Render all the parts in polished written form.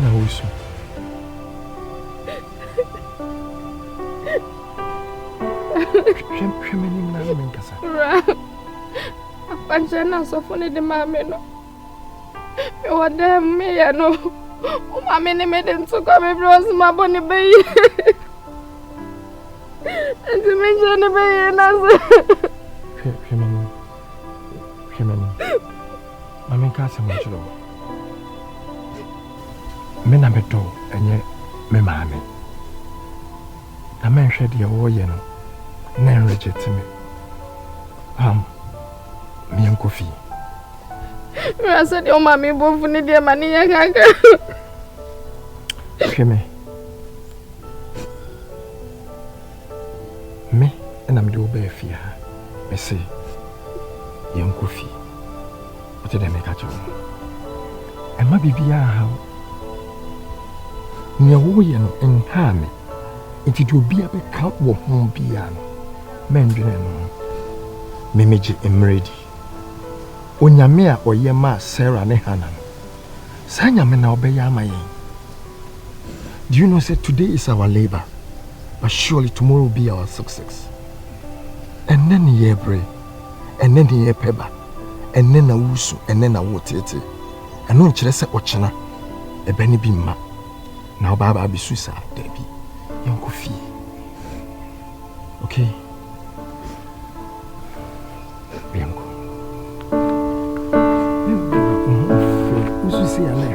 na wusu. Shemeni na Nkasa. Akwanjana so fune de mame no. Me wada me ya no. O mame ne me den so kwa me bros ma boni be. Enti me jene be na so. Shemeni. Mame Nkasa mo chiro. Me na beto enye me mame. Na me hwe de wo ye no. Na reject me. Me and coffee. I said, your mammy both need their money. Me and I'm doing bear fear. I say, young coffee. What did I make at you? And my baby, how near William and Hammy. It will be a big count of home piano. Mendrin. Memeji emredi. Onyame a oyema Sarah ne Hannah. Sanyame na obeya amayen. Do you know say today is our labor, but surely tomorrow will be our success. And then ye pray, and then ye peba, and then a wusu, and then a wotete. And no nkyere se ochena e bani bi mma. Na baba bi suicide debi. Yonko fi. Okay. Bianco. See a leg,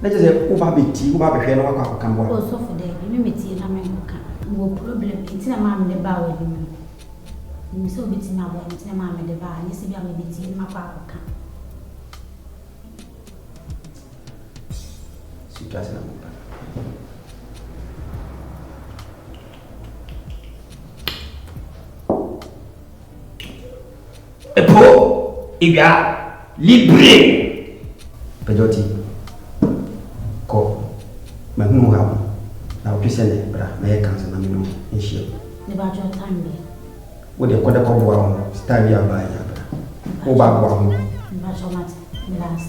let's say, Uba Betty, Uba Befano, come on. So for the limited America, no problem. It's a man the bow with me. You so bit in my way, it's a man the bar, and you see me between my papa. She doesn't know. Epo, Iga, libre. Pedoti. Mahunu hapo na upisele bra na Nkansah na mino nhia ne ba jo time be wo de koda ko boa ho style ya ba ya bra wo ba boa ho ne ba jo mat relax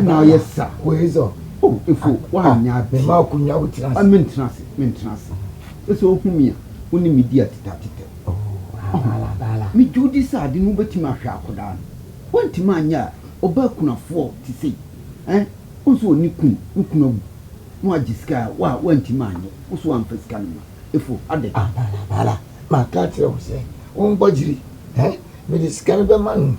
Now, yes, sir. Where is all? Oh, if you want, you have been out. I'm maintenance. It's open me. Only media. Oh, me do this. I didn't bet my shop down. One timanya, or Bakuna for to see. Also, Nikun, Ukno, Majiska, one timanya, also one for scanning. If you add it, Bala, my cat, say, one budget, with the scannable man.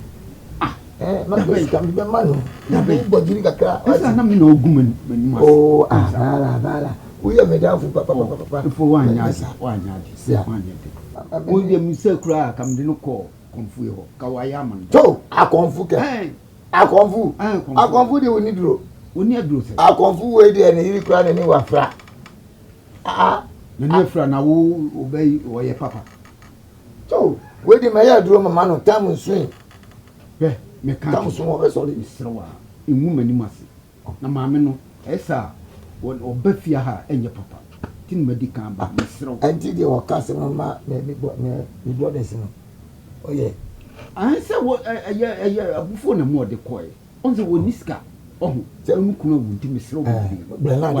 Come the man. The big body kakra. Na me no gumen. Oh, bala. We have made out for papa for 1 yard. 1 yard. Yeah, 1 yard. We dem say kra kam de no call konfu e ho. Kawaya man. So, akonfu ke. Akonfu de we need ro. Oni adro se. Akonfu we de na iri kra na ni wafra. Na ni afra na wo obey wo ye papa. So, we de me ya duro mama no time swing. Be me kan so mo be so de isrewa emu mani mase na maame no esa won obafia ha enye papa tin medical ba isrewa anti de o ka se mama me brothers no oye an se wo abufo na mo de koy on se woni ska ohun se enu kuna wu tin isrewa blana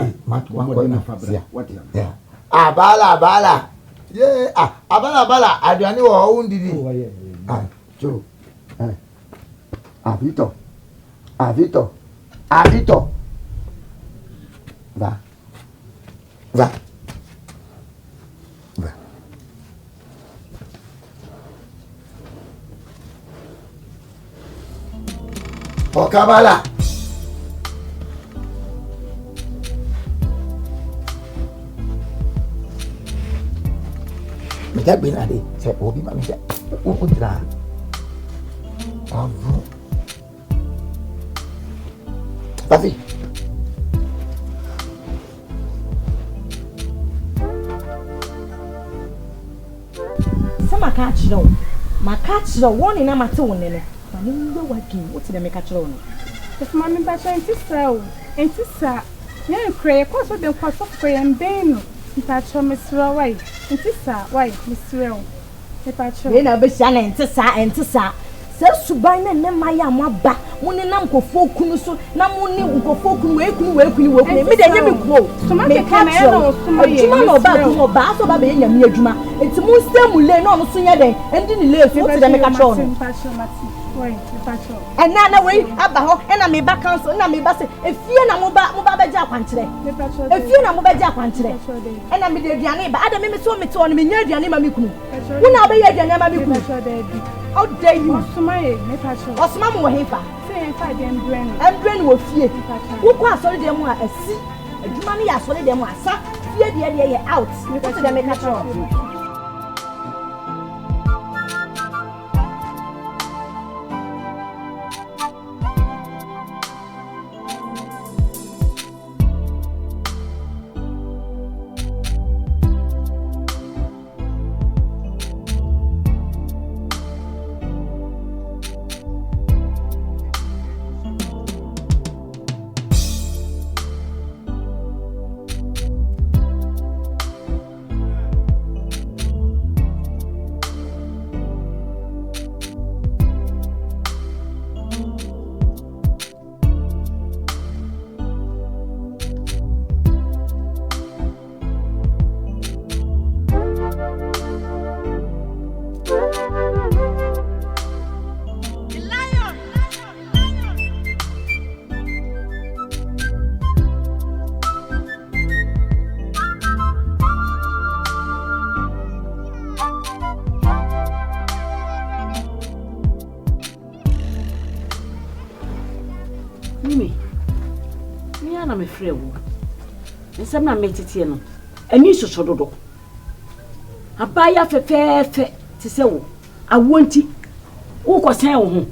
mo na fabra what ya abala ye abala aduane wo ndidi oh yeah jo Vito, Victor. Victor. Va. Oh, Kabala. Mejak bin ade, saya hobi mak mejak. Udra. Avu. Tapi. Sama kachiro. Makachiro woni na mate woni ne. Mami ndo wagi, woti na mekachiro no. If mami ba cha entisa. Nya kre ko so de kwaso kre mbenu. Mpacho mesro wai. Entisa wai mesro. Mpacho. We na be sia na entisa. Se suban na ne maya amaba. Muni na nkofo kunu so na muni nkofo kunu we kunu. Me de nya me kuo. Me kachiro. Aduma no ba kuno ba so ba be nya me aduma. Enti mu stemule no no so nya den. Endi ni le so woti na mekachiro no. And now we abaho and I may back council and I may bass if you na muba ja kwanchire if you na muba ja kwanchire and I me de aduane ba adam me so me to on me nya aduane ma me kunu wo na be ya aduane ma me kunu how dare you osuma mo hefa say fa dem brain wo fie wo kwa asori dem a asi aduma ne ya asori dem asa fie de ye out me ko de me ka tro me frɛ wo nsɛm na metete no ani sosododo abaya fefefe te sɛ wo awonti wo kɔsɛn wo ho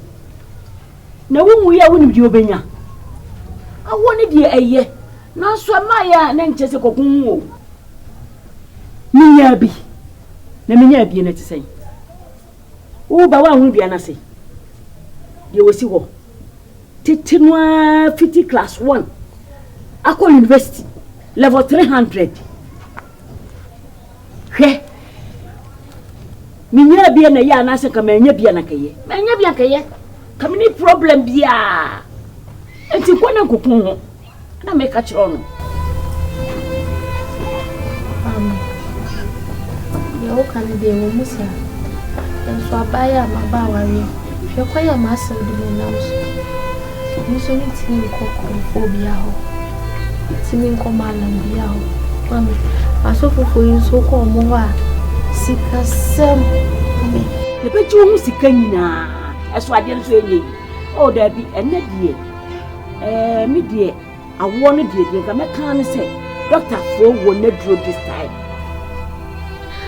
na wo mu ya wo ni di obenya awoni die eye na so amaya na nkyɛ sɛ kokun wo minya bi na te sɛ wo ba wa hu bia na sɛ die wosi ho titinwa 50 class 1 Ako University level 300 hwe minya bia na ya na se ka manya bia na keye kamini problem bia enti ko na kokun ho na me ka kiro no yo kan de wo musa enso abaya maba wari hwe kwaya masem de na muso ni tin ko phobia ho Simin ko malam biyaw. Mami, aso fufu yinso ko mo wa sika sem. Mami, le be ju mu sika nyina. Eso ade nso enye. O da bi enne die. Mi die awo no die ga meka ne se doctor fo wo na duro this time.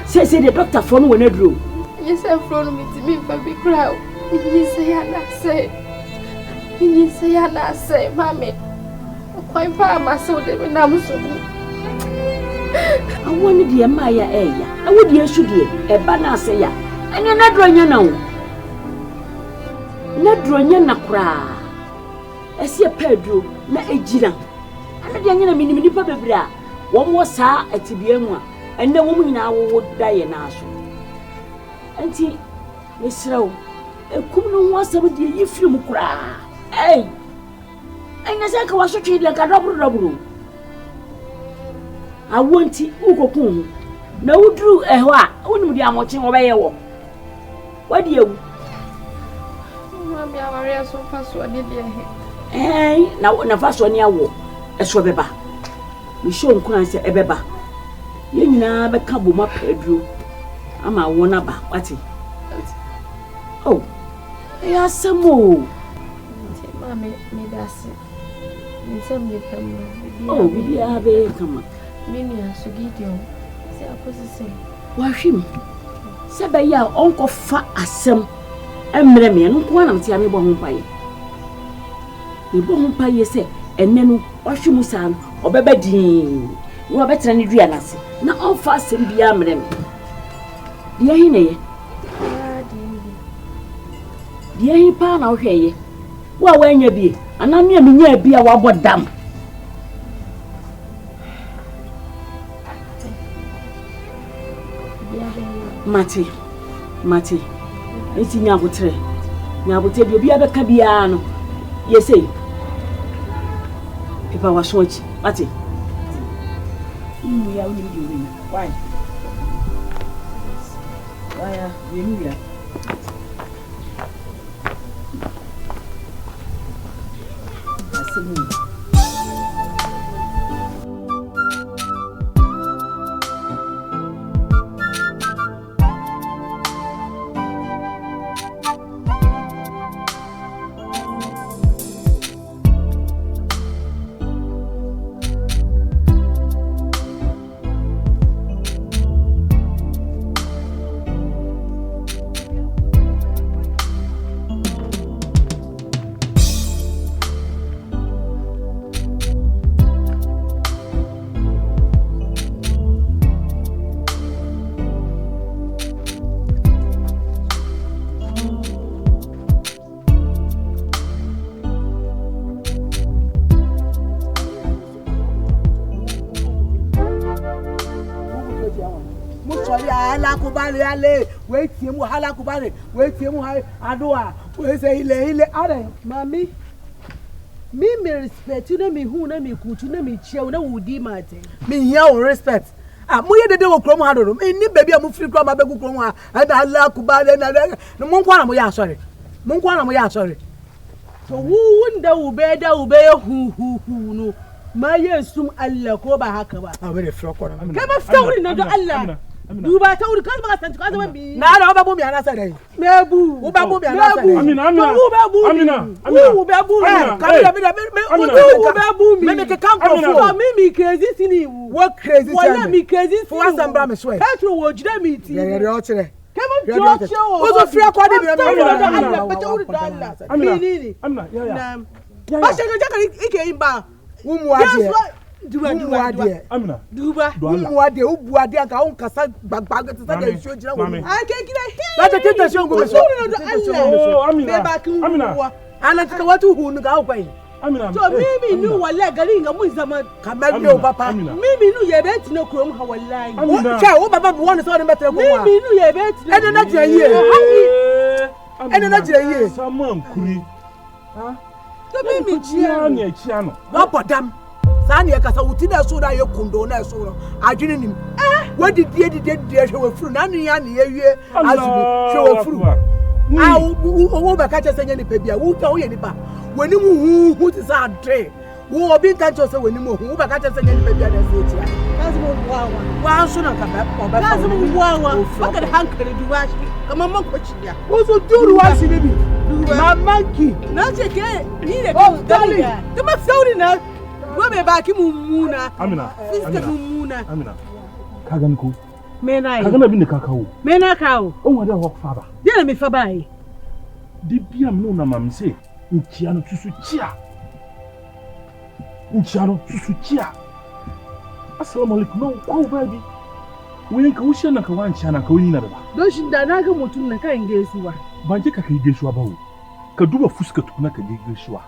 Say the doctor fo no wo na duro. Yes, I fro me ti mi fa bi cry. Ni say ya na say mami. Kwai pa maso de na muso. Awoni de ma ya eya. Awodi esu de e ba na ase ya. Anya na dronya na wo. Na dronya na kura. Ese pedro na ejira. Ana de anya na minimi nipa bebre a wo mo sa atibia mu a enne wo mu nyina wo daye na aso. Anti mesrawo ekum no ho asam de yifiri mu kura. Anya se ka waso twi de ka dobro awonti ukokun na udru ehwo a wonim de amoche wo beye wo wadi ewu mami aware so paso de he na fa so ne awo eso beba me show nkran se ebeba ye nyina be ka boma paduro ama wo na ba wati oh ya samo mama me dase nsem me kama oh bia be kama mini asugidio se akosi se wa hwim se be ya onko fa asem emre me no ko na mtia me bo ho paye me bo ho paye se enne no wa hwim sa obeba din no obetra ne dua nase na onfa asem bia amre me dia hi ne ye dia hi pa na ohweye wa wanya bie anami a menya bia wa bodam mati enti nyabotre bi obi abeka bia no yesei pepa wa shochi mati ya uni ndi uni why ya asemu ale wait tiemu hala kubale wait tiemu adoa we say ile are mami me respect you na me hu na me kutu na me chia na wudi mate me here on respect mo ye dede wo krom ha do ni baby am free krom abegu krom ha na hala kubale na mo nkwa na mo ya sorry so wunda wo be da wo be hu no ma yesum Allah ko ba haka ba a bare fro ko na kai ba fitawri na do Allah duba ta wuri kan ba san ka zama bi na ba bu mi ana sa dai mebu u ba bu mi ana sa dai amina u ba bu me ke kan ko fo me crazy sini wo crazy wala mi crazy sini fo asambra me so e petro wo jira mi ti ye o chere kemo jo o so free kwa de bi na ba ta wuri da Allah ni amina ya ba se ga ka ike imba wo mu ade duba amina duba mu ade ubu ade aka on kasa gbagba ti sa de iso jira wo akekire la te tete so ngo so oh amina amina ana tika watu hunu ga okwan amina so mimi nu wala gari nga mu zama kamel yo papa mimi nu ye beti no krom ha wallahi o cha o baba bo won so de metre ko wa mimi nu ye beti ene na jira ye saman kuri ha to mimi jia na chia no wa podam sani ekasa utina so da ye kundo na so no adwene nim wadi die hwe furu na anu ya na ye wie azubi hwe furu wo ba ka chese nya ni pa bia wo ta wo ye ni pa wani mu hu ti sa adre wo obi ka chese wani mu hu wo ba ka chese nya ni pa bia na se tia kazi mo wa so na ka ba ba kazi mo wa baka da hankali duwa shi kamar man kwaci ya wo so duru wa shi ne bi mamanki na ce ke ni da ka dali kuma sauri na Gobe baki mummuna. Amina. Fiska mummuna. Amina. Ka gani ko? Me na yi. Ka gani abin da ka kawo. Me na kawo. On wada hok faba. Dena me faba yi. Di biya mu na mamse. Nchiano susu chia. Assalamu alaikum. No, ko baby. Wurin ka wuce nan ka wanci nan ka wuni na da ba. Don shi da na ga mutum na kan gaisuwa. Ban je ka kai gaisuwa ba wo. Ka duba fuska tukuna ka gaisuwa.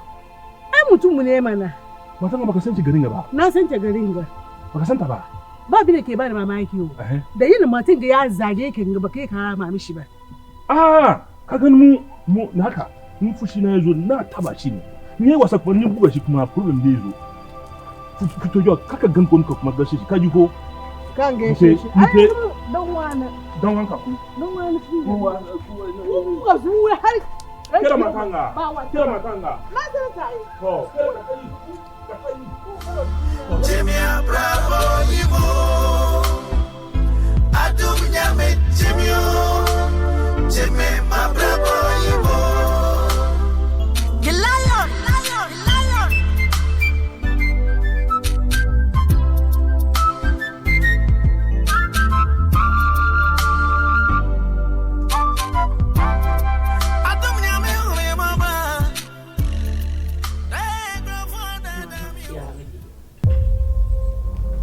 Ai mutum mu ne mana. Matan baka san garin ba. Na san garin ga. Baka san ta ba. Ba bi da ke ba da mamaki yo. Da yin matan ga ya zage ke ga baka ka ma mishi ba. Ka gan mu na haka. Mun fushi na yazo na taba shi ne. Ni wasa kuma ni buga shi kuma problem da yazo. Fito yo kaka gan ko kuma gashi shi ka ji ko. Kan ga shi. Ai dan wana. Dan wanka ku. Dan wana ku. Ku ga zuwa har Kira makanga. Kira makanga. Oh. Jimmy Bravo Ivo. Adom Nyame Jimmy. Jimmy Bravo Ivo. Lion.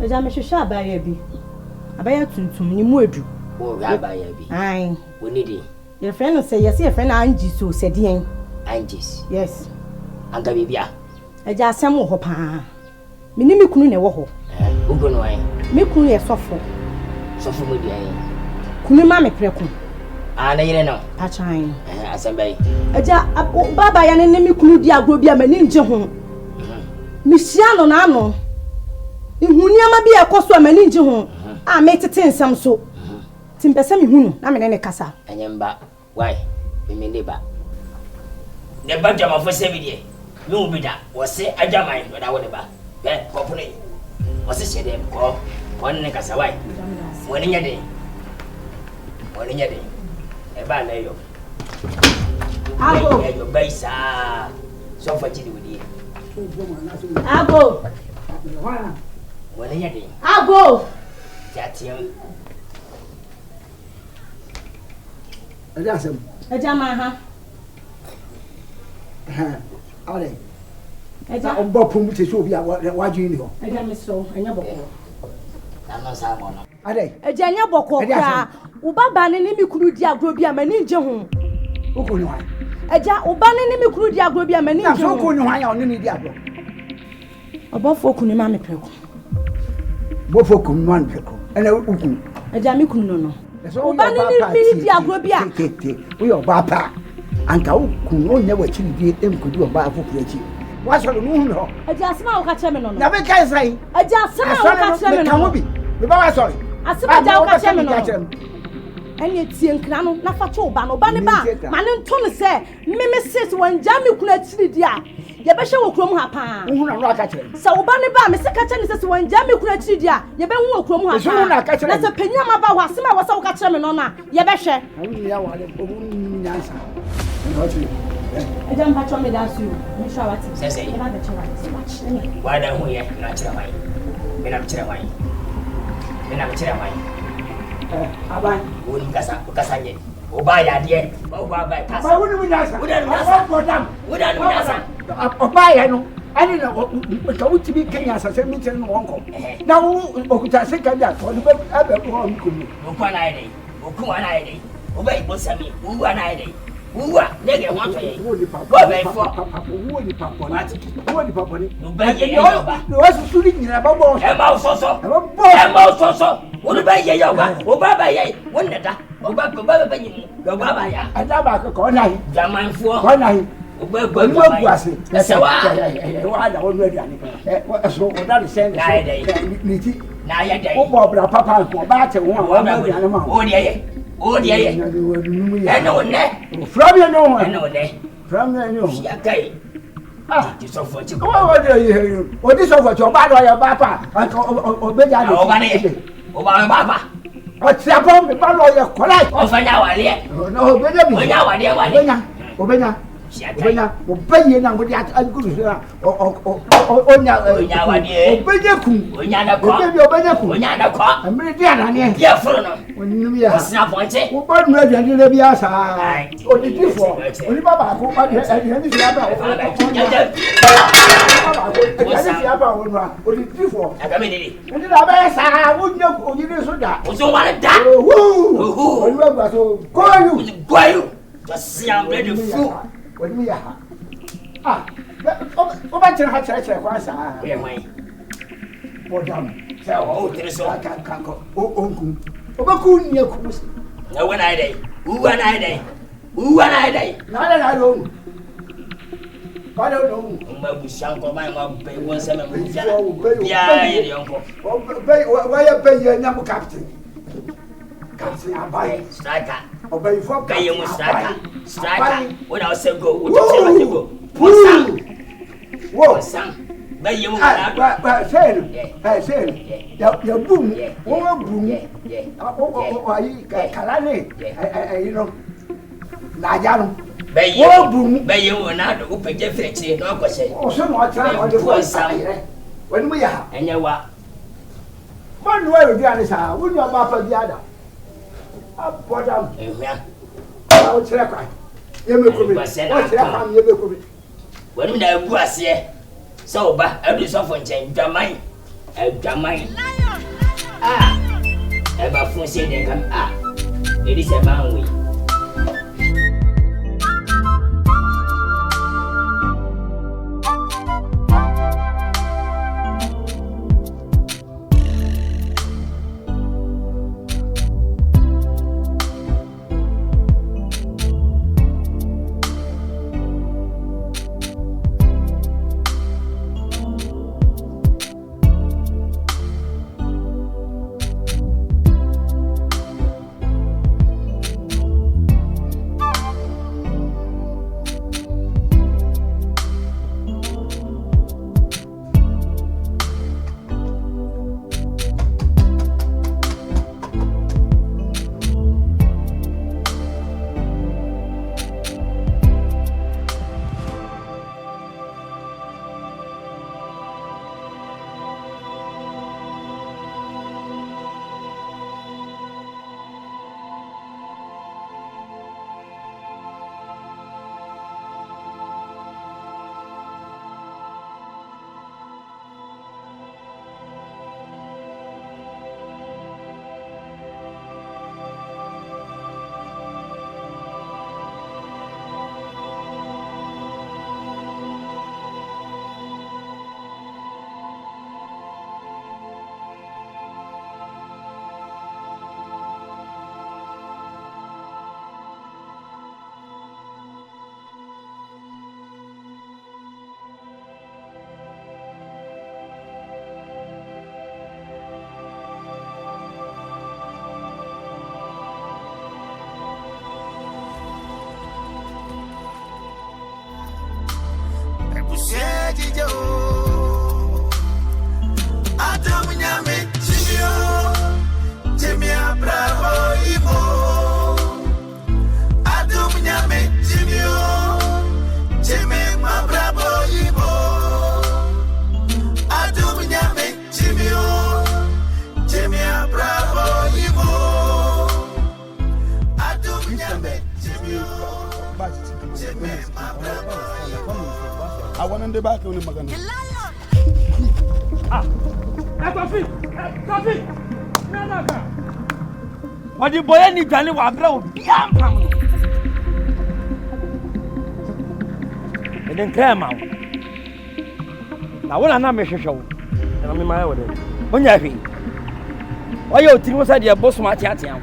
Eja me hwehwe abaya bi. Abaya tuntum ni mu edu. Oh, abaya bi. Ai. Woni di. Your friend say yes, your friend Angie so said yen. Angies. Yes. Anka bibia. Eja asem wo ho pa. Me ni me kunu na wo ho. Ugo no ai. Me kunu ye sofo. Sofo mo di ai. Kunu ma me preku. Na yire no. Pachan. Asembai. Eja baba ya ne me kunu di agro bi amani nje ho. Me hia no na ano. Ihuni ama bi ekoso amani nje ho. A me tete nsam so. Timpese me hunu na me ne kasa. Anyemba. Why? Me neba. Neba jama fo se bi de. Me obi da. Wo se ajamai no da wo neba. Be kopune. Wo se shede ko. Won ne kasa why? Woni nyade. Woni nyade. E ba na yo. Ago. Yo baisa. So fa chidi wudi. Ago. Woni nyade. Ago. Jatiam. Eja ma ha. Ale. Eja on bo pum te so bi a waju ni ho. Eja me so enya boko. Na no sa mo no. Ale. Eja enya boko kra. Wo baba ne mi kunu di agro bi amani nje ho. Oko ni hwan. Eja wo ba ne mi kunu di agro bi amani nje ho. Na so ko ni hwan ya on ni di agro. Obofo kunu ma me preko. Bofo kunu man preko. Ena uku. Eja mi kunu no. O ba ni mi di agro bi a. We your papa. Anka uku onye wa chiri bi emkodi oba afofo achi. Wa so no hu no. Eja asema wo ka che me no no. Na be kai sai. Eja asema wo ka che me no. Ka ho bi. Me ba wa sorry. Asema ja wo ka che me no. Eni tie nkra no na fa che oba no ba ne ba. Ma ne nto ne se me sis wan ja mi kunu achiri di a. Ye be hye wo krom ha pa. Hu na no aka che. Sa oba ne ba me se ka che ne se wan ja mi kunu achiri di a. Ye be hu wo krom ha pa. Na se penya ma ba ho asema wo sa wo ka che me no na. Ye be hye. Awu ya wa le obu nyansa. No chi. Eja mpa cho me da su. Me sure what. Say. E ba be che what. Why da hu ye na chira mai. Me na chira mai. Me na chira mai. Aban. Woni kasa nye. Oba ya de. Oba ba kasa. Ba woni munyasa. Wona kasa. Wona kasa. Oba ya no. Ani na ka wuti bi Kenya sa se mi chen no wonko. Na wo okuta se ka dia to ni ba abe ko mi ko mi. Okwa na ide. Okwa na ide. Oba ibo sami. Uwa na ide. Uwa nege ho to ye. Go be fo. Wo ni papa. Wo ni papa ni. No ba ye yoba. No wasu suri nyina ba bo. E ma soso. E ma soso. Wo ba ye yoba. Oba ba ye. Wonna da. Oba ba nyimu. Oba ba ya. Ada ba ko na hi. Jamanfo. Ko na hi. Oba Ni mo buase. Sewa. Wa da wo nu aduane. So o da le sen. Na ye ni ti. Na ye dai. O bo bra papa ko ba te wo wa ma aduane ma. O de ye. O de ye. Eno ne. From you know. Eno ne. From you know. Ya kai. Ah, ti so fo ti. O de ye. O di so fo ti o ba do ya ba pa. O be ja de. O ba ne. O ba pa. O ti apon me ba lo ye correct. O fa nya wa le. No, o be de bi. O nya wa le wa le. O be nya. Obenya obaye na ngodi aguru sira onya wadie obenya ku onya na kwa obenya ku onya na kwa amre dia na ne dia foro no onnim ya osina fonte o ba nu aduane le bia sa oditifo oni baba ko ba de aduane sira ba oditifo agame nini ndi da ba sa wonya ku oyire so da ozo wale da oni baba so koyu just see I'm ready fool. What do we have? Ah, go back to the hatch. We are mine. What damn? Oh, there is all can't go. Oh, uncle. Obaku near Kus. No one I day. Who one I day? Who one I day? Not that I don't. I don't know. My bush uncle, my mom, pay 1 yeah, uncle. Why you pay your number captain? Captain, I buy striker. Obey for Kayamu Straka. When I say go, what you go? Whoa, son. But you say, your boom, boom, Kalani, you know, Najan. Bay you will not open Jeffrey, no question. Oh, so much on the first side. When we are, and you are one way with the other side, wouldn't you about the other? Up, bottom, I'll check. You may come in. When I was here, so bad, I do something change your mind. Ever for saying they come it is a man way. Adom Nyame Jimmy Bravo Imo. Adom Nyame Jimmy Bravo Imo. Adom Nyame Jimmy Bravo Imo. Adom Nyame Jimmy Bravo Imo. I want in the back on the magana. Coffee. No. What the boy any Johnny wa bra bia pam. E den krema. Na wona na me hwehwe. Na me mai wode. Onya hwe. Oya otiri mo sa de boss ma tiatia.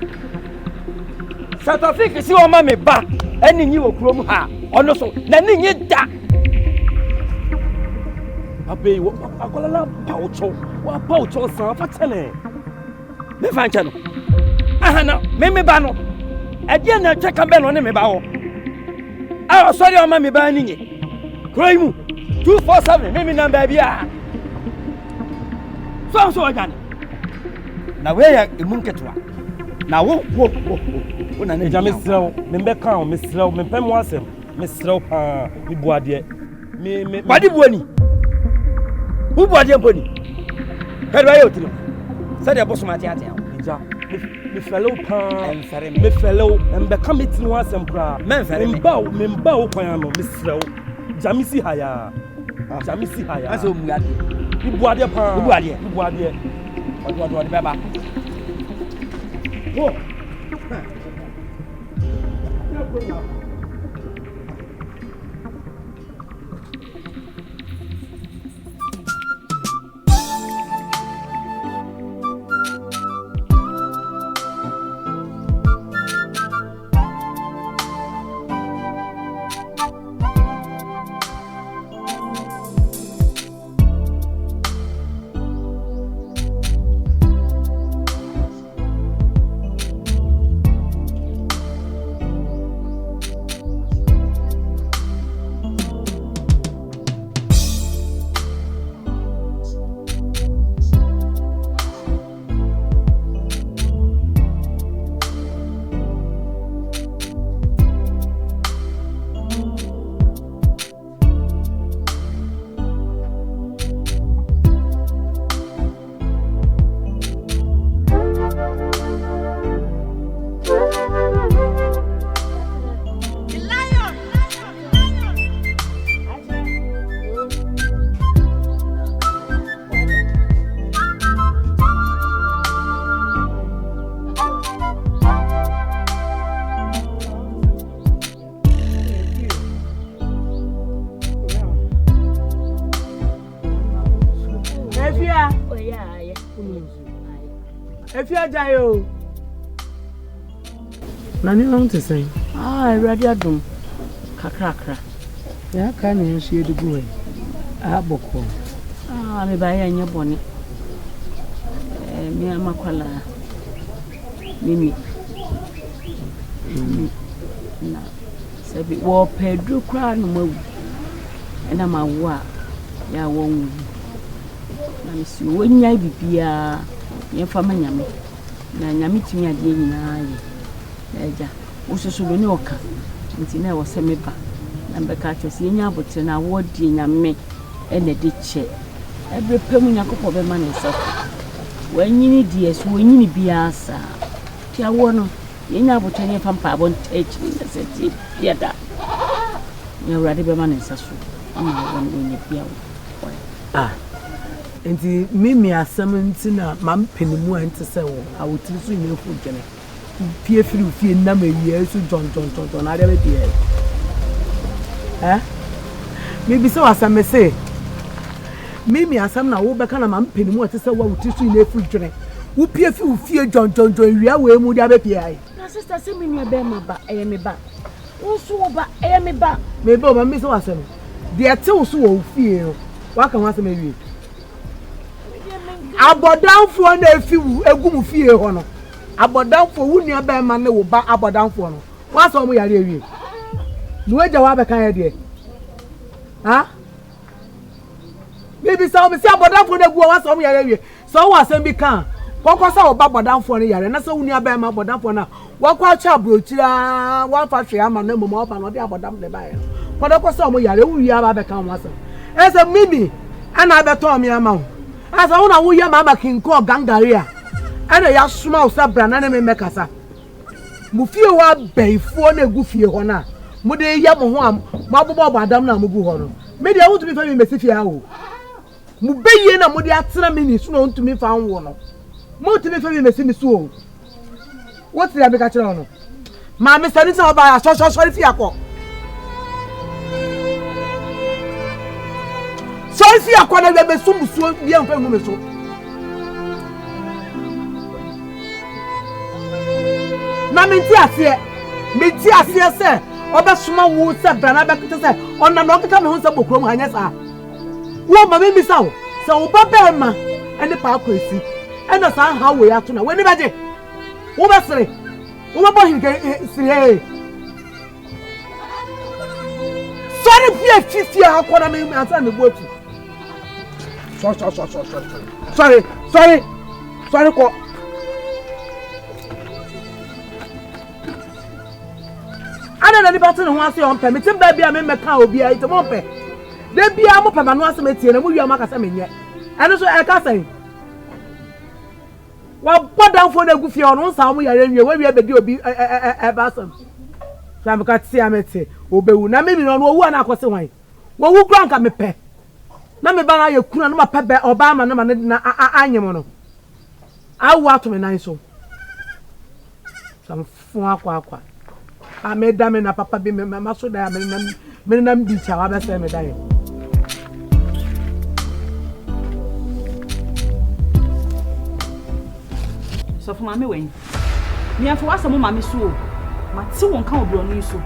South Africa si o ma me ba eni nyi wo kurom ha. Ono so na ni nyi da. Abe wo akola paucho wa paucho san fa tene me fa nche no aha na me ba no e dia na twa ka be no ne me ba wo ah sorry o ma me ba ni nye kroi mu 247 me number bia so ojan na we ya emu nketwa na wo na ne jame srew me be kan me srew me pem wasem me srew pa me buade me body buani who bought your body? Head right out. Said your boss, my tia. Me fellow pan, me fellow, and become it in once and bra. Men bow, piano, Miss Slow. Jamisi haya. As a mugad. You bought your pan, you bought your. What, Baba? Whoa. Efia. Oh yeah. Efia jayo. Nani long to say? Ready Adom. Kakra. Ya ka na shi edugu aboko. Me ba ya nya bone. Me amakwala. Mimi. Na. Sabi wo pedro kra no mawu. Ena ma wo a ya wo nwu. Na me si wo nya bibia. Ye fa manyame. Na nyame timi ade nyina ye. Eja. Wo soso ni oka. Nti na wo se me ba. Na mbeka twese nya abotre na wo di nyame ene de che. Ebre pemu nyakopo be ma na nsa. Wanyini die so wanyini bia sa. Tia wo no yenya abotre ne pampa abon echi na seti yada. Ya urade be ma na nsa so. Ama wo ne bia wo. Enti mimi asem nti na mampenimu ante se wo awotiri so nyefu dwene. Fie firi fie na ma wie so jon na de be die. Maybe so asem say mimi asem na wo beka na mampenimu ante se wo awotiri so nyefu dwene. Wo pie fie jon wia we mu de be pie. Na sister say me nua be ma ba me ba. Wo so ba me ba. Me ba ma mi so asem. De te wo so wo fie o. Wa ka ho asem awie. Abodanfo na efiwu egum fie ho no. Abodanfo wunua be ma ne wo ba abodanfo no. Wa so mo yare awie. No eja wa be kan ye de. Bibi sa o si abodanfo na gu wa so mo yare awie. So wo asem bi kan. Kokko sa wo ba abodanfo no yare na so wunua be ma abodanfo na. Wa kwa cha brochira wa fa hwe ama na mo pa no de abodam de ba ye. Kokko sa mo yare wu ya ba be kan wa so. Ese mimi ana be to me ama. Asa una wo ya mama kinko gangaria ana ya suma o sabra na me mekasa mu fie wa beifo na egu fie ho na mu de ya mo ho am mo abobo Adam na mo gu ho no me de wo tumi fa me mesifie ha wo mu beye na mo de atena me ni so no tumi fa nwo no mo tumi fa me mesimi so o what did I be catch on no ma me sani sa ba so fie akọ so si akwana be sumbuso bia mfa ngume so na menti ase se obesuma wo se brana be kete se onna no kete me ho se bokrom hanya sa wo ma me misa wo se wo ba be ma ene pa akwesi ene sa ha wo ya to na weni beje wo be sere wo be bo hinke sire sorry fie akwana me asa me bo tu sorry ko ana na ni pattern ho ase on pe me tim ba bia me meka obi ai to mo pe de bia mo pe ma no ase metie na mo wi amaka sa menye eno so e ka sai wa bodan fo na gu fie on sa mo yare nwie wa wi abedi obi e ba sam sa me ka ti amete obewu na me mi no owu ana akose hwan wo wu kura nka me pe na me ba na ye kuna no ma pe be oba ma na anyem no awu ato me nan so sam fu akwa me da me na papa bi me ma so da me na bi cha wa be se me da ye so for mama wen me afo asamo mama so ma ti won kan obi onu so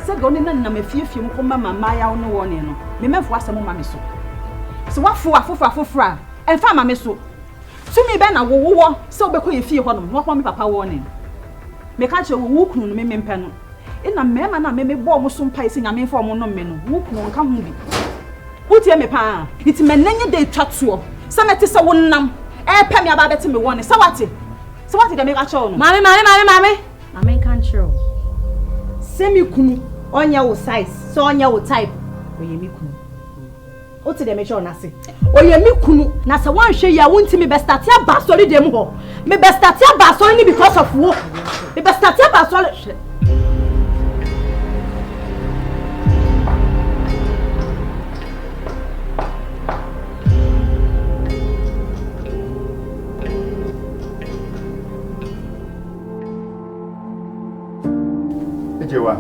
se go ne na mafiefie mu ko mama ya no won no me mafo asamo mama so se wafo afofra enfa mama so tumi be na wowo se obekọ ye fie ho no wo me papa wo ne me ka che wo kunu no me mpe no ina mema na me bo mo so mpa se nyame fo mo no me no wo kunu nka ho bi utie me pa iti menenye de twatuo se mete se wonnam pe me aba bete me wo ne se wate de me ka che no mame kan che semi kunu onya wo size so onya wo type oye mi kunu oti de me che na se oye mi kunu na se wan hwe ya wonti me be start ya ba story dem ho me be start ya ba story ni because of wo me be start ya ba story Ejewa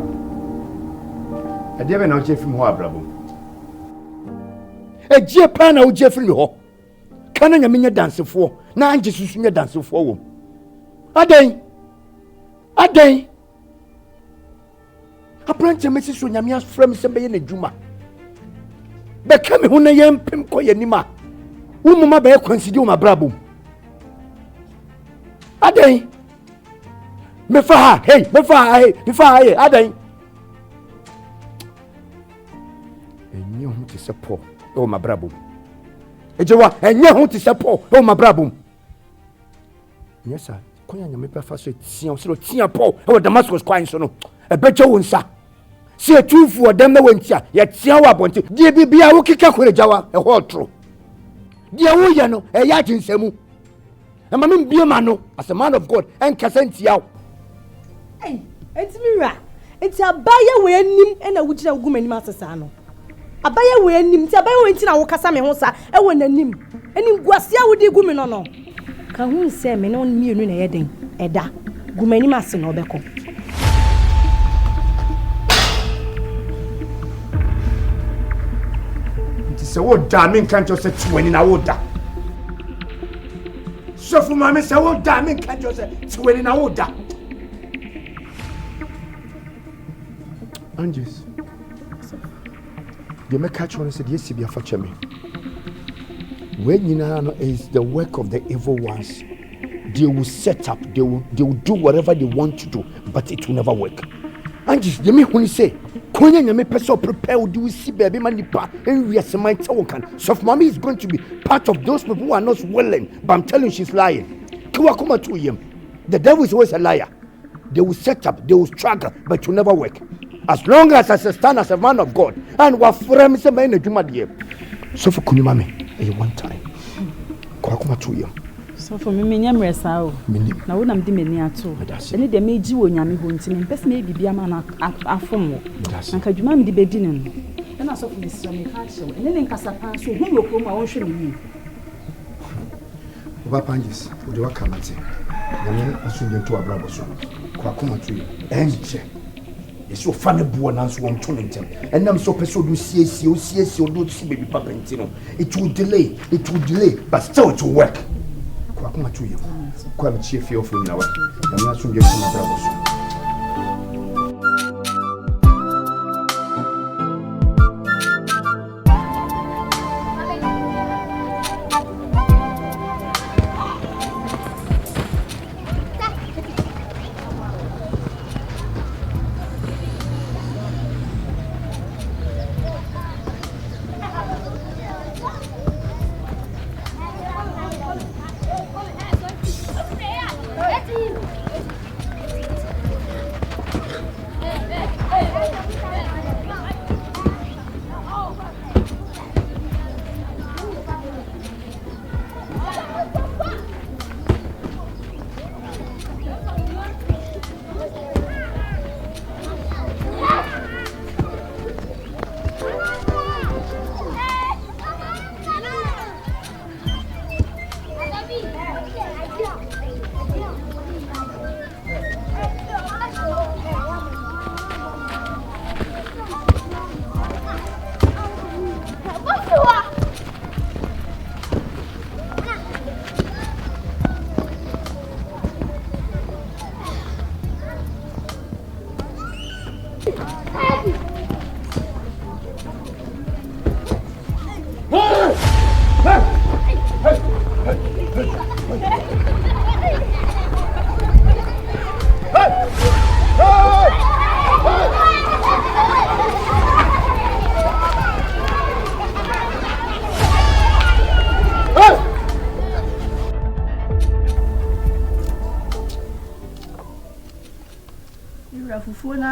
Adebe na o chefim ho abrabo Ejie pa na o jefiri ho kana nyame nya dansefo na anje susu nya dansefo wo adan apranche mesi so nyame afra me se be ye na djuma be ka me hu na ye mpem koye nima wo mama be consider wo mabrabom adan me fa hey adan enye hu ti se po wo mabrabom ejewa enye hu ti se po wo mabrabom yes konya nyame pe fa so tia po wo Damascus kwan so no ebeche wo nsa si etufu odam na wantia ye tia wo abonte die bibia wo keka korejawa e ho tro die wo ye no e ya tinsemu e ma me bie ma no as a man of God en kasantia etimi ra eti abaya we anim e na wugina gumanim asesa no abaya we anim ti abaya we ntina wo kasa me ho sa e wo nanim enim guasia wo di gumi no ka hu se me no mienu na ye den eda gumanim ase no obeko se wo da me nkan to se tweni na wo da so fu ma me se wo da me nkan to se tweni na wo da Anges the me catch one said yes be afa cheme when you know is the work of the evil ones they will set up they will do whatever they want to do but it will never work Anges the me when say konya nyame pese prepare do we see baby manipa and we are my can so mommy is going to be part of those people who are not willing but I'm telling you she's lying kiwa to him the devil is always a liar they will set up they will struggle but it will never work as long as I stand as a man of God and wa frame se me na djuma de so for kunima me one time kiwa to him so for me nyamre sa o na wo nam de mani ato ene de meji wo nyame ho ntimi pese me bibia ma na afom wo anka djuma me de bedi ne no na so for me so me ka chew ene ne nkasa pa so hu wo ko ma won hwe me ni Oba Panges wo de waka mate nyame asunde to abrabo so kiwa to enche yeso fa ne buo na so won to ne ntem enam so pese do siesie do si baby papa ntino it will delay but still it will work kwa to you kwa mchie fio fu na wa na mna sunje kuma bravo so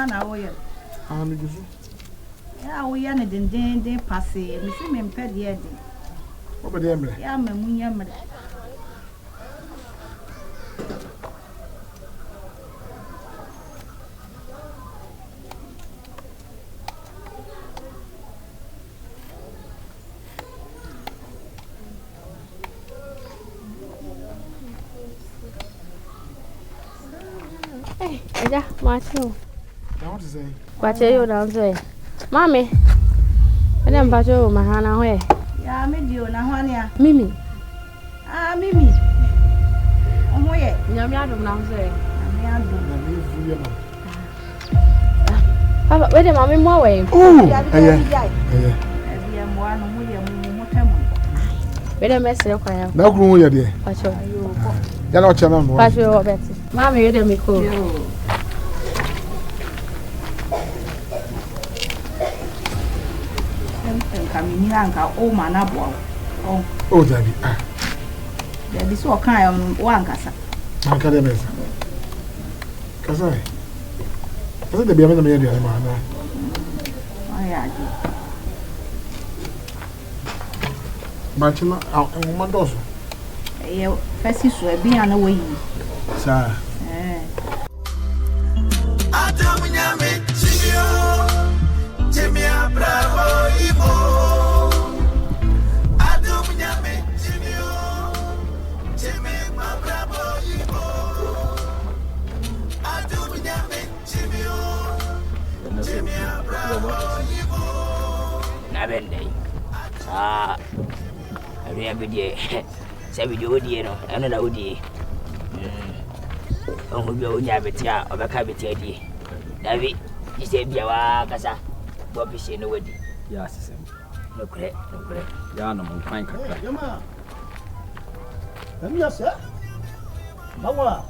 na woye me gusu ya woye na den passe me se me mpe de ede obede emre ya mamunya mre Aja, macho. I want to say. Kwache yo down say. Mami. Ene mpacho mahana hwe. Ya me dio na hwane ya. Mimi. Ah, Mimi. Omoye. Nyame adom na so e. Nyame adom. Papa, wait a mommy more way. Wait a mess, now grew you there. You're not channel. Mammy, wait a me cool. Coming here, Uncle. Oh, man, oh, Daddy. There is all kind of one Kasa. Academy. Kasa. I said the Biaman made the man. Bachelor, I'm my daughter. First, you will be on the way. Sir. Adom Nyame, Jimmy, bravo, Imo. Adom Nyame, Jimmy, bravo, Imo. Adom Nyame, Jimmy, bravo, Imo. Nabende. Ah, I remember the Savage Odiano, another Odi. Oh, you have it here of a cabinet. David, you say, Biawa, Casa, Bobby, say no wedding. Yes, no credit, no credit. Yana, fine. Yama. Yes, sir. Bawa.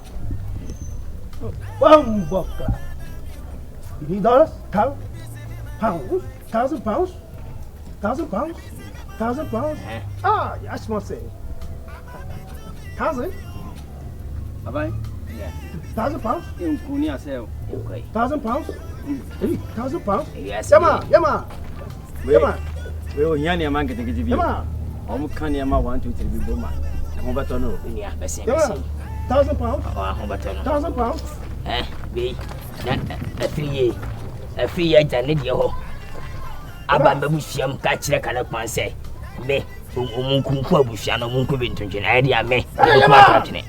Boka. You need dollars? Pounds? £1,000? £1,000? Ah, yes, must say. 1,000? Bye-bye. Yeah. £1,000? In Kunia sale. Okay. £1,000? Hey, £1,000? Yes. Yama. We will Yanni a man getting to be. Yama. Almost can Yama 1, 2, 3, Boma. I'm about to know. Yeah, the same. £1,000? £1,000? Be a 3 year. A 3 year Janidio. Abba Busham catch the kind of man say. Me, Munkum Bushano Munkum into idea me.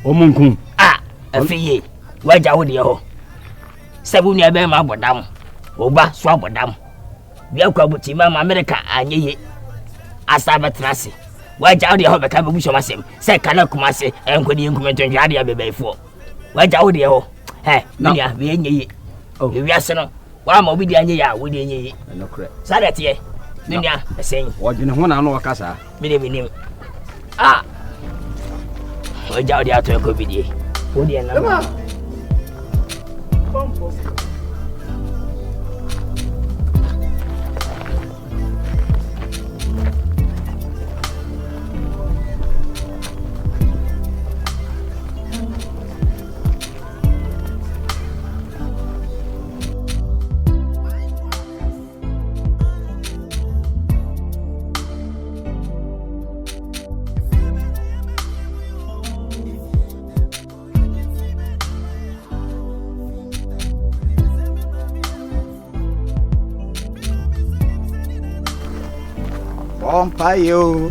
Omunkum. Ah, a 3 year. Where Jawdio? Sabunia Bema Bodam. Oba Swabodam. Biakutima America and ye. Asaba Trassi. Where Jawdio become a bush of myself. Say Kanakumase and could you come into Jadia before? Where Jawdio? Hey, Nania, be oh, you are son. Why am I with the with the no correct. Saturday, Nina, the same. What you know, one hour Casa, minimum. Ah, where Jawdia to a COVID. Would you know? Payo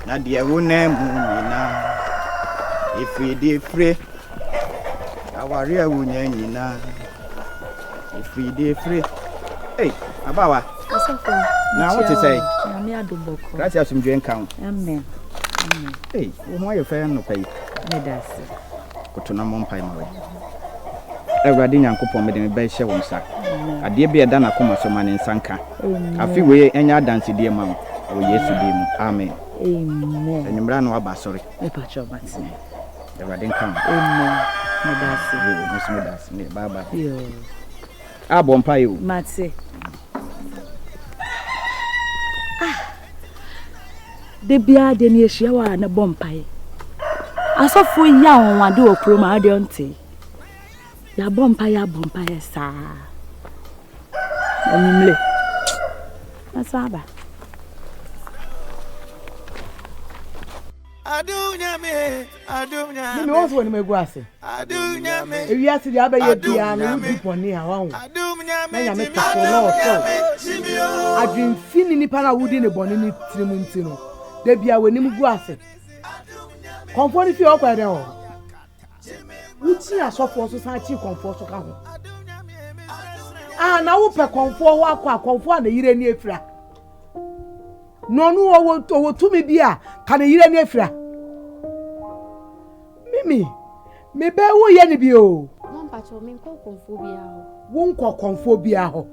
na dia wona mu nyina ifri de free aware awunya nyina ifri de free hey abawa asafo na what you say na me adoboko gracias asumdwe nkan amen hey wo ho ye fa no pai me dase kotona mo mpai mawe Ewurade Nyankopɔn me de me ba hye wo nsa ade bi eda na koma so ma ne nsanka afi we enya dance die ma wo Yesu di mu amen amen enyimra no aba sori me pacho batse Ewurade nkan amen me dase me dase me baba yo abon pa yo matse de bia de ne ehia wa na bompai asofo ya wonwade okro ma ade onte ya bompai sa onimle asaba Adom Nyame me won so ni me gu ase Adom Nyame ewi ase dia ba ye bia no biponi a wa wo Adom Nyame na me tako no so adwin fini nipa na wudi ne boni ni tirimu nti no da bia wani mu gu ase konfo ni fi okwa de ho uti asofo so san chi konfo so ka ho ah na wo pe konfo wa kwa konfo na yire ni efira no nu wo tumi bia ka na yire ni efira Mimi, me be wo ye ni bi o. Mampacho me nko konfobia ho. Wo nko konfobia ho.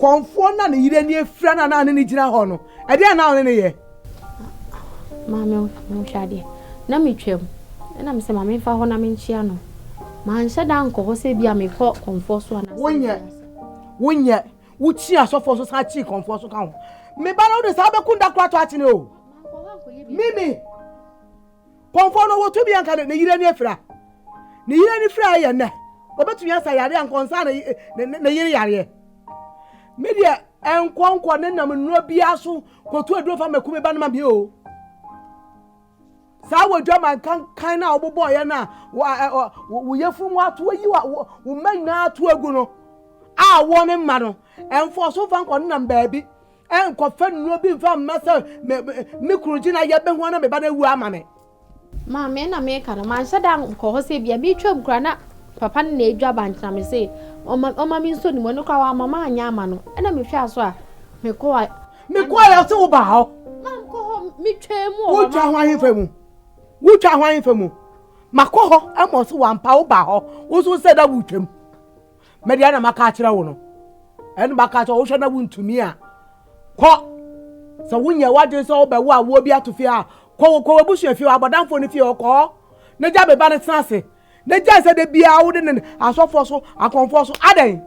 Konfo na ne yire ni efra na ne gina ho no. E de na one ne ye. Mama mo hwade. Na me twam. Na me se mama fa ho na me nchia no. Ma nhyɛ da nko ho se bia me kɔ konfo so ana. Wonye wuchi asofo so sa chi konfo so ka ho. Me ba na wo de sa be kunda kra to achi ne o. Mimi. Konfo no wo to bia nka ne yire ni efra. Ne yire ni fra ye ne. Obetumi asa yare ankonsa na yire yare. Me dia enkonko ne nam nnuro bia so kotu aduro fa makume ba na ma bi o. Sa wo dwama kan na obobo ye na wo yefu mu ato yi wo manna ato agu no a wo ne ma no enfo so fa nko nam baabi enko fa nnuro bi fa masa me kuruji na ye be ho na me ba na wu ama me. Ma me na me ka no man hyɛ da nko ho se bia bi twam kra na papa na edwa bantina me se o ma mi nso ni mo no kwa wa mama anya ama no na me hwa so a me ko ya se wo ba ho ma nko ho mi twam o twa ho ahemfa mu wo twa ho ahemfa mu makɔ ho amo so wampa wo ba ho wo so se da wo twam me dia na maka kire wo no enu maka cho wo hwe na wo ntumi a kɔ so wonye wade so wo ba wo a wo bi atofi a kɔ busu afi abɔdanfo ne fi kɔ na ja be ba ne tenase na ja se de bia wo de ne asofo so akonfo so adan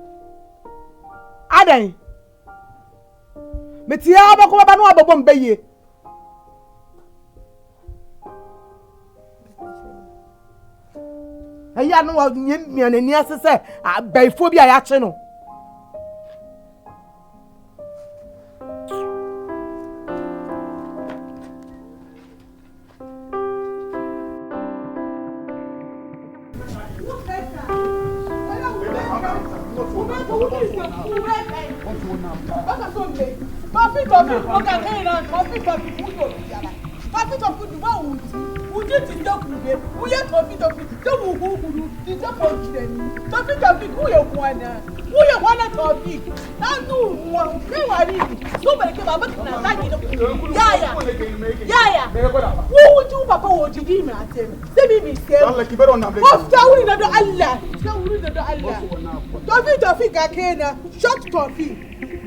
metia ba ko ba no abobom baye aya no wa nyemia nani asese abaifo bia ya che no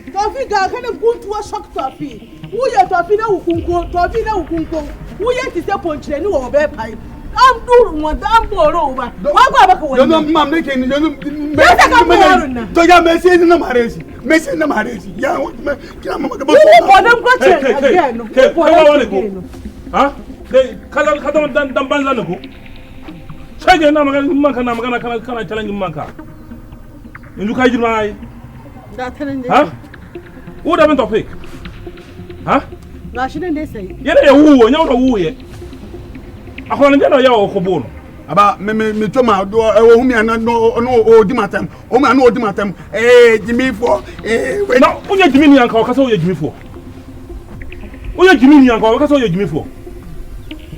Tofi ga kana kuntuwa shock tofi. Uye tofi na ukunko. Uye ti se ponchire ni wo be pai. Am duru mo dam boro ba. Wa ba ko woni. No mam ne ke ni no. To ya mesi na maresi. Mesi na maresi. Ya kila mama ka bo. Ko dem ko che again. Ko ha? Kala dan banza ne ko. Shege na magana kana challenge manka. Indu kai jirmai. Ha? Who da been topic? Ha? Na shine dey say. Yere ya wuwo, nya wo wuwo ye. Akona nje no ya okobo no. Aba me twoma wo humi ana no o di matam. O me ana o di matam. Jimi fo. We no, unya jimi ni anka o kasa o ye jimi fo. Unya jimi ni anka o kasa o ye jimi fo.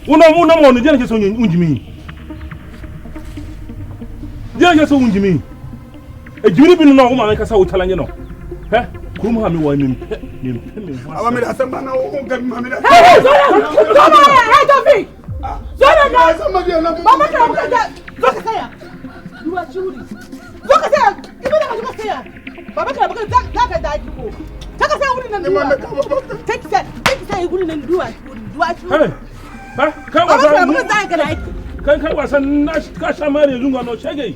Una mo no je na ke so unjimi. Je na ke so unjimi. Ejuri bi no ma kasa o talanye no. He? Kurumu ha me wa me. Aba me da samba na o ga me da. Hey, Tofi. Zona na samba bi na. Mama ka ka. Look at you are Judy. Look at you. Ibe na ka saya. Baba ka da da ko. Taka say uri na ndu. Take say uri na ndu. Hey. Ha? Kan wasan na ka shamare zunga no shege.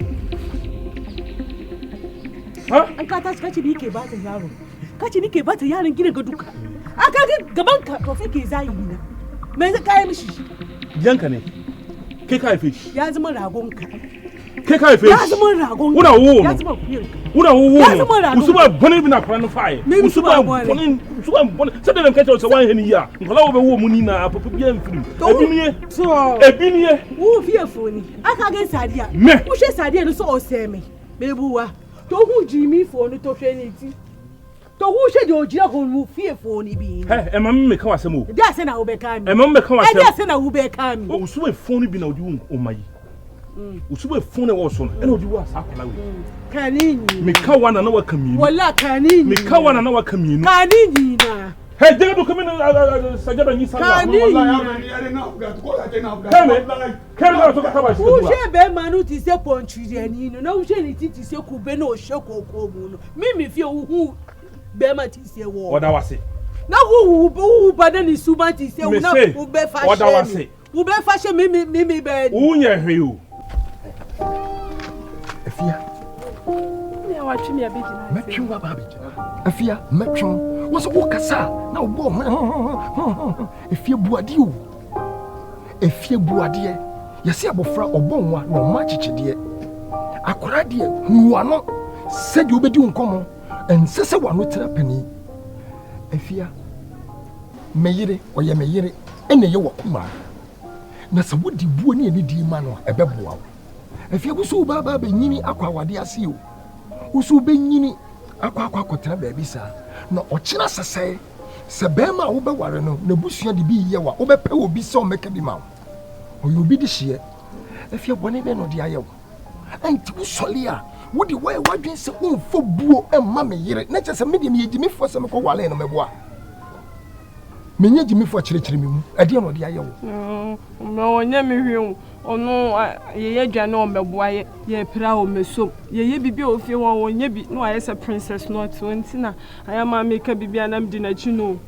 Ha? An ka tashi kace ni ke ba ta yaro. Kace ni ke ba ta yaron gida ga duka. Aka ga gaban ka to sai ke zayi na. Me zai kai mishi? Yanka ne. Ke kai fish. Ya zama ragon ka. Ke kai fish. Ya zama ragon. Una wo. Ya zama kuyar. Una wo. Ya zama ragon. Usuba boni bi na kwa no fire. Usuba boni. Say dem catch us one hen ya. Nkola wo be wo mu ni na papa bi am film. Ebinie. So. Ebinie. Wo fiefo ni. Aka ga sadia. Wo hwe sadia no so o se me. Bebuwa. To hu jimi fo no to hwe ni ti. To hu hwe de ogira ho mu fiefo ni bi. He, ma me ka wasem o. Da se na wo be ka mi. Ma me ka wasem. Da se na wo be ka mi. O so e fo ni bi na odi o mayi. Usuba phone e wo so no. E na odi wo asa akola we. Kanini. Me ka wana na waka mienu. Wala kanini. Me ka wana na waka mienu. Kanini na. Hey, they do come in Sajaba Nisa. Who shall bear Manu to say Pontry and you know, Jenny to say Kubeno Shoko Komuno. Mimi feel who Bema to say war. What I was say. Now who but then is Subati say, who bear fashion. What I was say. Who bear fashion Mimi bed. Who near you? Afia. Watching me a bit. Metchum Babage. Afia, Metchum was a walker, now bomb. If you boadio, if you boadier, you see a bofra or bomb one, no match dear. I cried, dear, who are not said you be doing common, and says a one with a penny. Afia, Mayere or Yamayere, and a Yawakuma. Nasa would the buoni any demon a bebo. If you go so baba be nini aqua wadia see you. Usu be nyini akwa kotena baby sa na ochina sese se bema wo be ware no na busua de bi ye wa wo be pe obi se o meka bi ma o yo bi de hye efia bone be no de ayewo anti wo sole a wo de wai wadwen se unfo buo emma me yire na chese me de me yegimi fo se me ko wale no meboa me nyegimi fo kirekire me mu ade no de ayewo me onya me hwe ono ye adwane o meboa ye pra o mesom ye bibi o fie won onye bi no ayese princess not 20 na ayama make bibi anam di na chi no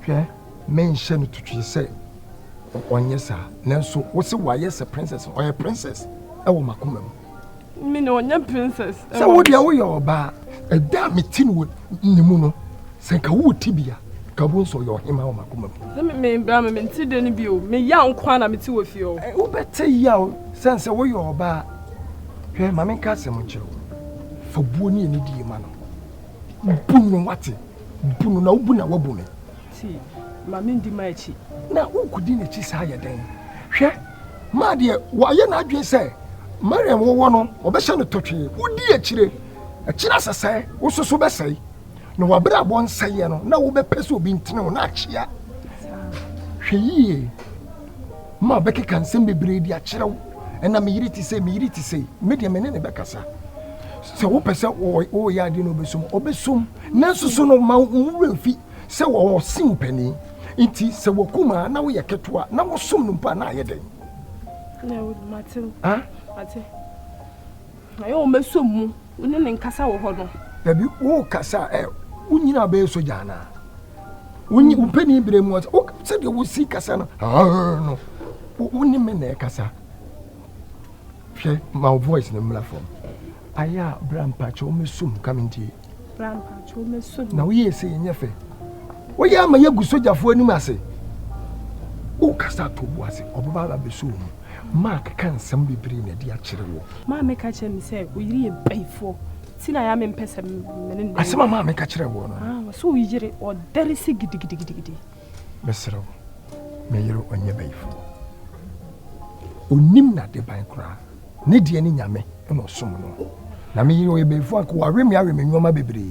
hwe men hye no tutwi se onye sa nanso wo se wa ayese princess o ye princess e wo makoma mu me no onye princess se wo dia wo ye oba e da metin wo nimu no se ka wo tibia Kabun so your him how makuma. Me brama me nti de ni bi o. Me ya nkwa na me ti wo fie o. Wo bete ya o sense wo your ba. Hwe ma me ka se mo kire. Fa buo ni eni di ma no. Bunu wate. Bunu na ubu na wabu me. Ti ma me ndi ma echi. Na wo kudi na echi sa ya den. Hwe ma de wo ye na adwen se Mariam wo wo no obehye no totwe. Wo di echire. Echira sese wo soso be sei. No wabra bon saye no na wo be pese obi ntene wo na achia hweye ma be keka nsem bebre di achira wo na me yiri ti se me de me ne be kasa se wo pese wo ya di no obesom na susu no ma nwura fi se wo sim pani nti se wo kuma na wo ye ketoa na wo som no mpa na aye den na wo matin ate ayo mesom mu ne nkasa wo ho no dabi wo kasa unyina be so jana unyi upeni bire mu o se de wo si kasa no no unni me na kasa hwe my voice na mla form aya brampa cho mesum kamenti brampa cho mesum na wo ye se nyefe wo ya ma yagu sojafo anim ase o kasa to bu ase obaba ba beso mu mark kan sam bibire na di a kire wo ma me ka che mi se o yiri e baifo Tina ya me mpesa menen de. Asema ma me ka kire wo no. So yire o dare se gidigidi. Mesero. Me yiro onye baifo. Onim na de ban kra. Ne de ani nyame e no som no. Na me yiro e baifo akwa awe me nyoma bebre.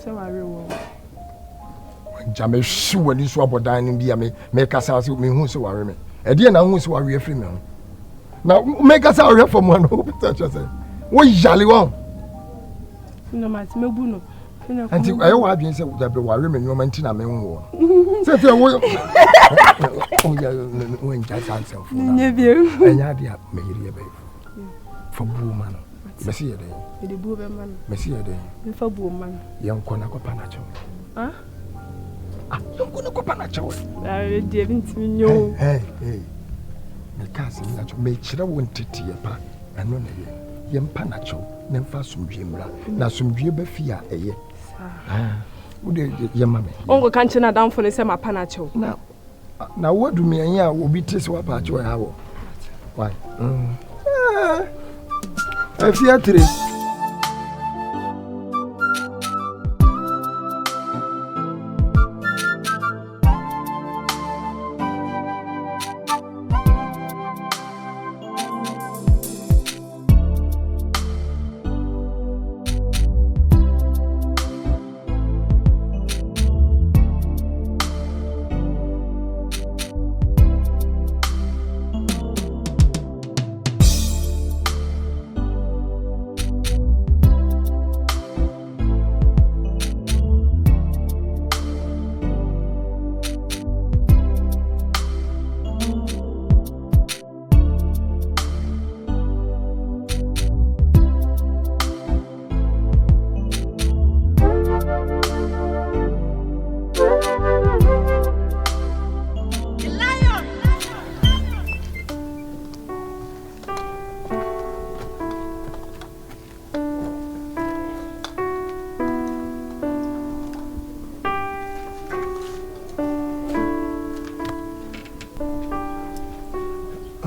Se ware wo. Jame hwu wani so abodan no bia me kasa se me hu se ware me. E de na hu se ware afri me. Na me kasa ware for mo no beta chose. Wo yale won. No mat me bu no. Anti ayo wa adwen se da bre ware me nyoma nti na me hu wo. Se wo o ya wo nja sansen fu na. Nye bi. Anya dia me yiri e baifo. For bu man. Mesi ye den. E de bu be man. Mesi ye den. Me fa bu man. Yan ko na ko pa na cho. Yan ko na ko pa na cho. De binti nyo. Hey. Me ka se na cho me kire wo ntete ye pa. Ano na ye. Ye mpa na cho. Ne mfa sumdwe mra. Na sumdwe ba fi a eye. Wo de ye ma me. Ongo kan chena danfo ne se ma pa na cho. Na wodu me anya obi tese wa pa cho ya wo. Why? Afia 3.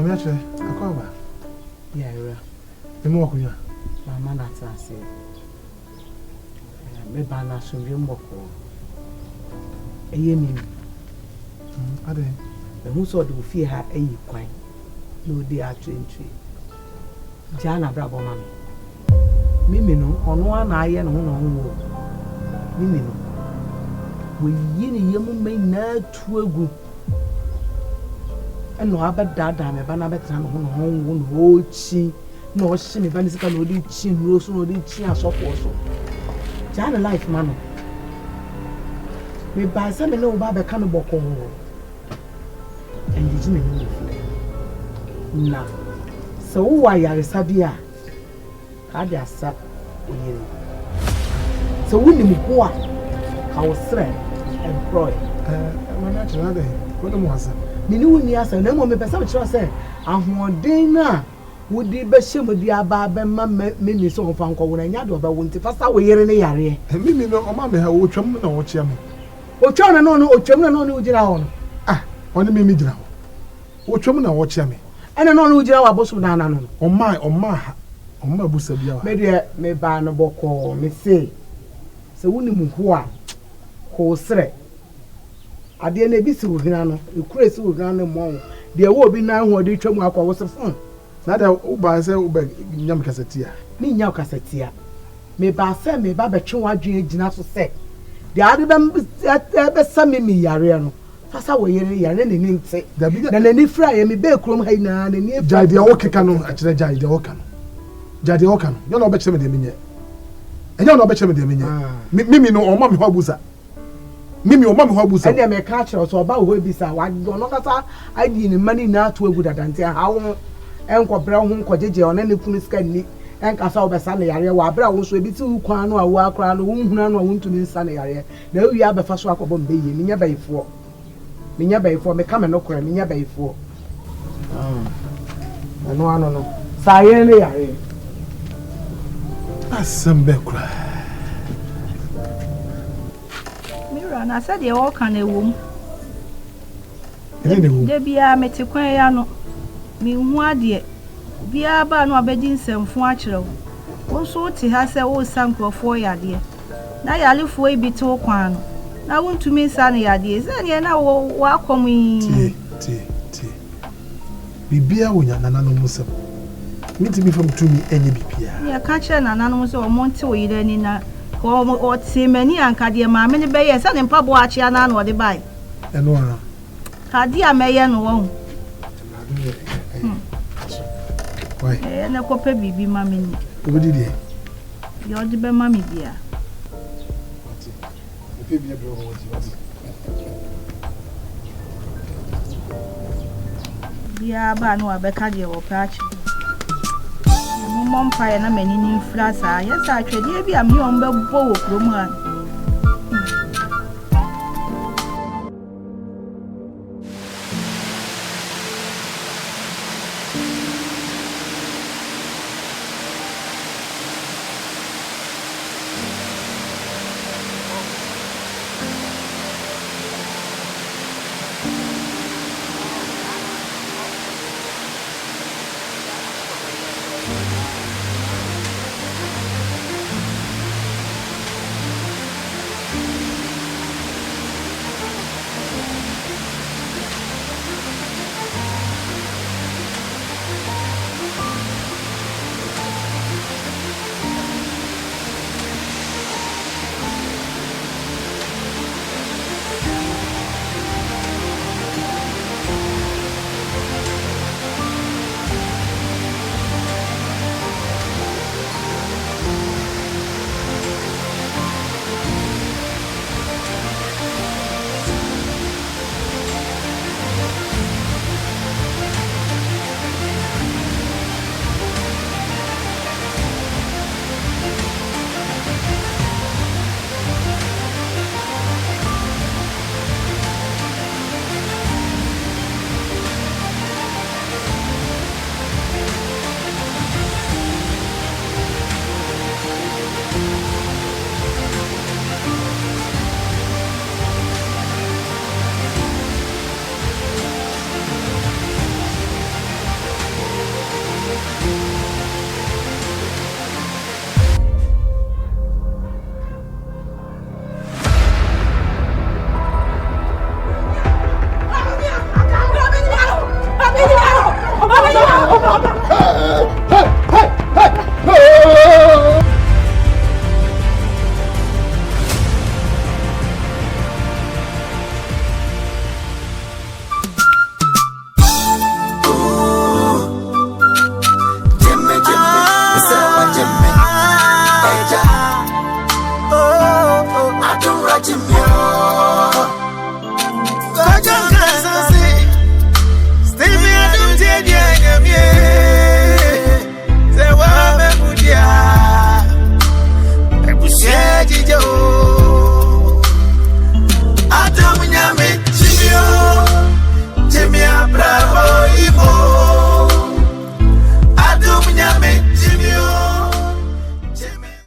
I'm actually a cover. Yeah, the more you are. Mamma, that's I say. Maybe I'm not so young. A year. I didn't. The who saw the fear her a quine. No, they are trained. Jana Bravo, mammy. Mimino, on one eye and one on wall. Mimino. We yin young may not to a group. And no other dad, I'm a banabet and home won't hold she, no shimmy, Vanessa, no did chin, rose, no did chin, and so forth. Jana life, man. Me buy some no Baba cannibal home. And you didn't know. Now, so why are Sabia? Had their sap. So when you go out, I was thread employed. I'm not another. What was it? Minunia, and no one may be some trust. I'm one day now. Would the best shame with the abab and mammy so from Cowanado about winter first away in the area. And Mimi no mamma, how would you know what you mean? Oh, China, no, China, no, no, ah, only Mimi now. What you know what you mean? And I know who you are, Bosuna, on my busabia. Maybe may ban a boko, may say. So when you are, who say, I didn't be so grano, you crazy grano more. There will be now who did come up was a phone. Not a Uba say, Yam Cassatia. Me, Yam Cassatia. May by send me Baba Chua Ginasso say. The other than some me, Ariano. That's how we are in say. Then any fry and me bake room, hey, now, and if Jadi Okano, actually, Jadi Okano. Jadi Okano, you're not better than me. And you're not better than me. Mimi no, or Mammy Hobusa. Mimi or Mammy Hobusa. And they may catch us about who be so. I don't know. I didn't money now to a good advantage. How Uncle Brown, Quadja, on any police can and Castle Bassani area, while Brown will be too crown or walk around the wound none or wound to the sunny area. There we have a first walk upon baby, Minya Bay for. Minya Bay for me come and no crime, Minya Bay for. I know. Sayene. That's some background. Mirror, and I said, you all can a womb. There be a metiquayano. Me one dear. Be a bar no bedding some natural. Also, he has a old sample of 4 years. Now I live way be to one. I want to miss any ideas, and you know, welcome me. Bibia Winya Nana Musa. Meet me from to me any Bibia. Yeah, catch an anonymous or Monty or Irenina, or see many and Cadia, many bayers and pub watch an or the buy. And one. Cadia may and won't. Why? And a copper baby, mammy. What did he? You're the best mammy, dear. Yeah, but no, I becked you or patch. Mom pie and a many new flats. Yes, I could be a young bow, woman. watching me.